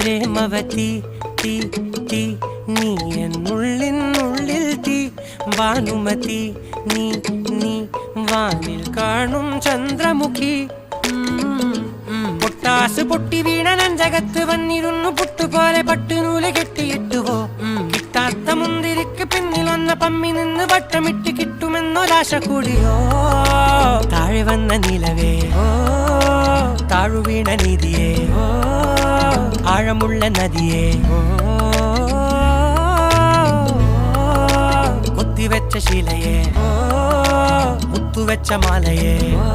പ്രേമവതി തീ തീ നീ എന്നുള്ളിനുള്ളിൽ തീ ഭാനുമതി നീ നീ വാനിൽ കാണും ചന്ദ്രമുഖി പൊട്ടാസ് പൊട്ടി വീണ നെഞ്ചകത്ത് വന്നിരുന്നു പുട്ടുപോലെ പട്ടുനൂല് കെട്ടിയിട്ടുവോ കിട്ടാത്ത മുന്തിരിക്ക് പിന്നിൽ വന്ന പമ്മി നിന്ന് വട്ടമിട്ട് കിട്ടുമെന്നൊരാശ കൂടിയോ താഴെ വന്ന നിലവേ ഓ താഴു വീണ നിധിയേ ഓ ആഴമുള്ള നദിയേ ഓ കൊത്തിവെച്ച ശിലയേ ഓ മുത്തുവെച്ച മാലയേ ഓ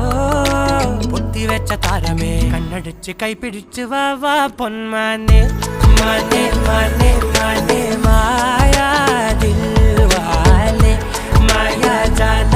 പൊത്തിവെച്ച താരമേ കണ്ണടിച്ച് കൈപിടിച്ച് വാ വാ പൊന്മാനെ മാനെ മാനെ മാനെ മായാ ദിൽ വാലെ മായാ ജാല